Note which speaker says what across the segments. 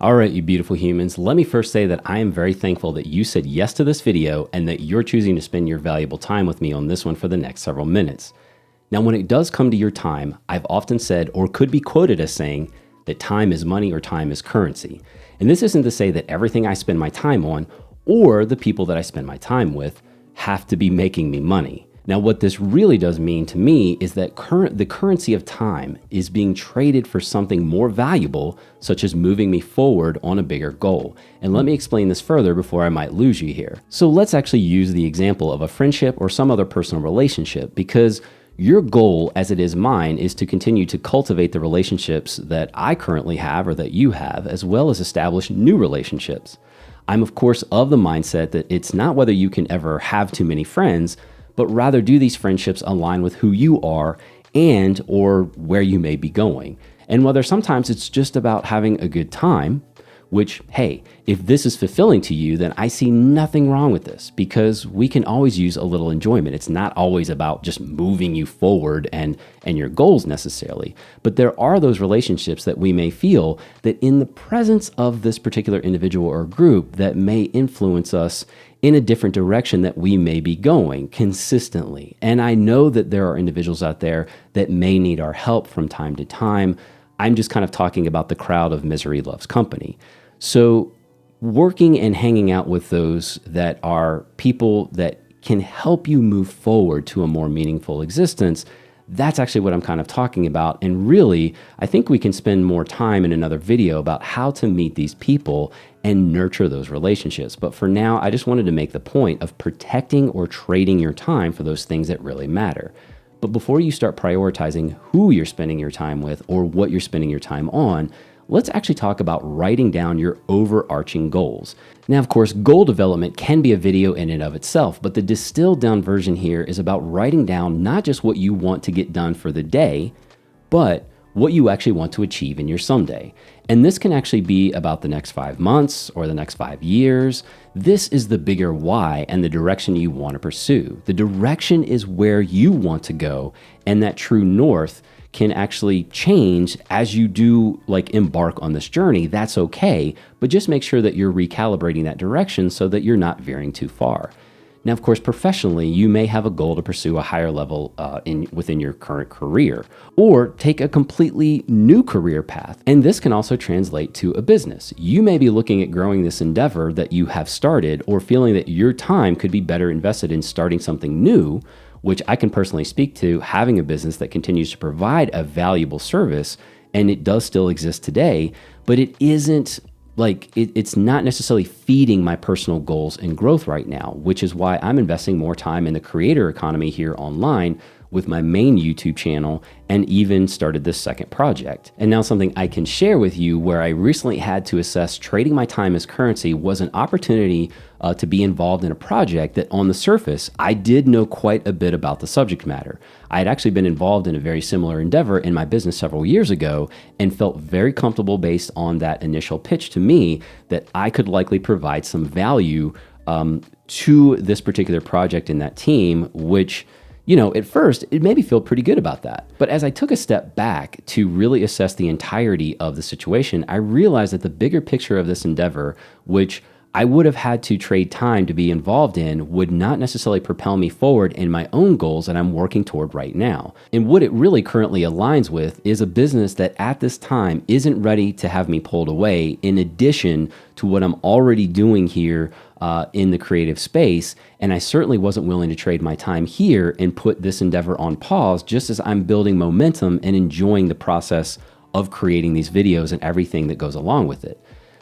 Speaker 1: All right, you beautiful humans, let me first say that I am very thankful that you said yes to this video and that you're choosing to spend your valuable time with me on this one for the next several minutes. Now, when it does come to your time, I've often said, or could be quoted as saying, that time is money or time is currency. And this isn't to say that everything I spend my time on or the people that I spend my time with have to be making me money. Now, what this really does mean to me is that the currency of time is being traded for something more valuable, such as moving me forward on a bigger goal. And let me explain this further before I might lose you here. So let's actually use the example of a friendship or some other personal relationship, because your goal, as it is mine, is to continue to cultivate the relationships that I currently have or that you have, as well as establish new relationships. I'm of course of the mindset that it's not whether you can ever have too many friends, but rather do these friendships align with who you are and or where you may be going. And whether sometimes it's just about having a good time, which, hey, if this is fulfilling to you, then I see nothing wrong with this, because we can always use a little enjoyment. It's not always about just moving you forward and your goals necessarily, but there are those relationships that we may feel that in the presence of this particular individual or group that may influence us in a different direction that we may be going consistently. And I know that there are individuals out there that may need our help from time to time. I'm just kind of talking about the crowd of misery loves company. So working and hanging out with those that are people that can help you move forward to a more meaningful existence, that's actually what I'm kind of talking about. And really, I think we can spend more time in another video about how to meet these people and nurture those relationships. But for now, I just wanted to make the point of protecting or trading your time for those things that really matter. But before you start prioritizing who you're spending your time with or what you're spending your time on, let's actually talk about writing down your overarching goals. Now, of course, goal development can be a video in and of itself, but the distilled down version here is about writing down not just what you want to get done for the day, but what you actually want to achieve in your someday. And this can actually be about the next 5 months or the next 5 years. This is the bigger why and the direction you want to pursue. The direction is where you want to go, and that true north can actually change as you do embark on this journey. That's okay, but just make sure that you're recalibrating that direction so that you're not veering too far. Now, of course, professionally, you may have a goal to pursue a higher level within your current career, or take a completely new career path. And this can also translate to a business. You may be looking at growing this endeavor that you have started, or feeling that your time could be better invested in starting something new, which I can personally speak to, having a business that continues to provide a valuable service, and it does still exist today, but it isn't it's not necessarily feeding my personal goals and growth right now, which is why I'm investing more time in the creator economy here online with my main YouTube channel, and even started this second project. And now something I can share with you where I recently had to assess trading my time as currency was an opportunity to be involved in a project that on the surface, I did know quite a bit about the subject matter. I had actually been involved in a very similar endeavor in my business several years ago and felt very comfortable based on that initial pitch to me that I could likely provide some value to this particular project in that team, which, at first, it made me feel pretty good about that. But as I took a step back to really assess the entirety of the situation, I realized that the bigger picture of this endeavor, which I would have had to trade time to be involved in, would not necessarily propel me forward in my own goals that I'm working toward right now. And what it really currently aligns with is a business that at this time isn't ready to have me pulled away, in addition to what I'm already doing here in the creative space. And I certainly wasn't willing to trade my time here and put this endeavor on pause, just as I'm building momentum and enjoying the process of creating these videos and everything that goes along with it.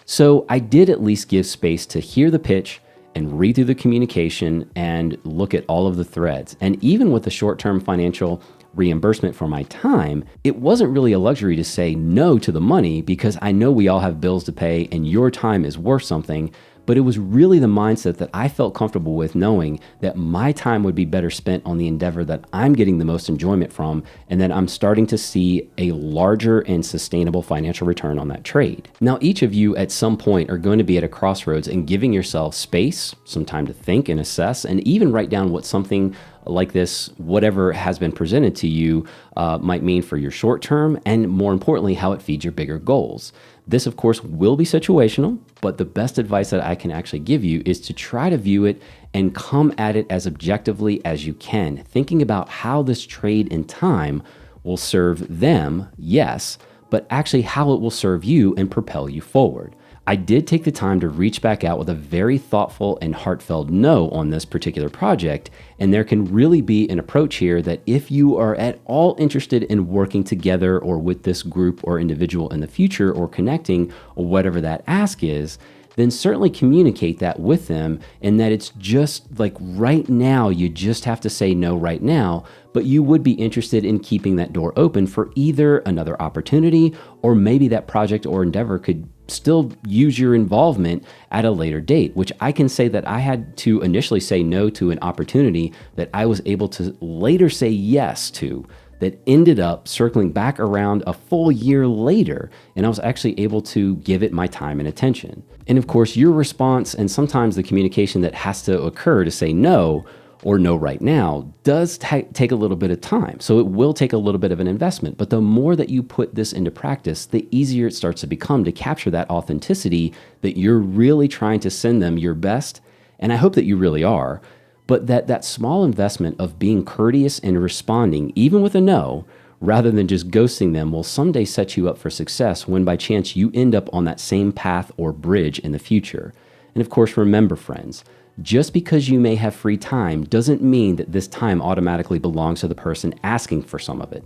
Speaker 1: So I did at least give space to hear the pitch and read through the communication and look at all of the threads. And even with the short-term financial reimbursement for my time, it wasn't really a luxury to say no to the money, because I know we all have bills to pay and your time is worth something. But it was really the mindset that I felt comfortable with, knowing that my time would be better spent on the endeavor that I'm getting the most enjoyment from, and that I'm starting to see a larger and sustainable financial return on that trade. Now, each of you at some point are going to be at a crossroads and giving yourself space, some time to think and assess, and even write down what something like this, whatever has been presented to you, might mean for your short term, and more importantly, how it feeds your bigger goals. This, of course, will be situational, but the best advice that I can actually give you is to try to view it and come at it as objectively as you can, thinking about how this trade in time will serve them, yes, but actually how it will serve you and propel you forward. I did take the time to reach back out with a very thoughtful and heartfelt no on this particular project, and there can really be an approach here that if you are at all interested in working together or with this group or individual in the future or connecting or whatever that ask is, then certainly communicate that with them, and that it's just like right now, you just have to say no right now, but you would be interested in keeping that door open for either another opportunity or maybe that project or endeavor could still use your involvement at a later date, which I can say that I had to initially say no to an opportunity that I was able to later say yes to, that ended up circling back around a full year later, and I was actually able to give it my time and attention. And of course, your response and sometimes the communication that has to occur to say no or no right now does take a little bit of time. So it will take a little bit of an investment, but the more that you put this into practice, the easier it starts to become to capture that authenticity that you're really trying to send them your best. And I hope that you really are, but that small investment of being courteous and responding, even with a no, rather than just ghosting them, will someday set you up for success when by chance you end up on that same path or bridge in the future. And of course, remember friends, just because you may have free time doesn't mean that this time automatically belongs to the person asking for some of it.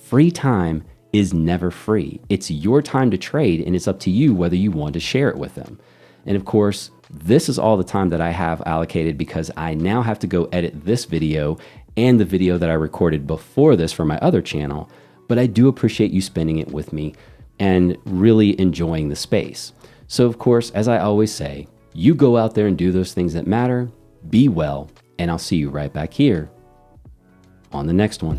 Speaker 1: Free time is never free. It's your time to trade, and it's up to you whether you want to share it with them. And of course, this is all the time that I have allocated because I now have to go edit this video and the video that I recorded before this for my other channel, but I do appreciate you spending it with me and really enjoying the space. So of course, as I always say, you go out there and do those things that matter, be well, and I'll see you right back here on the next one.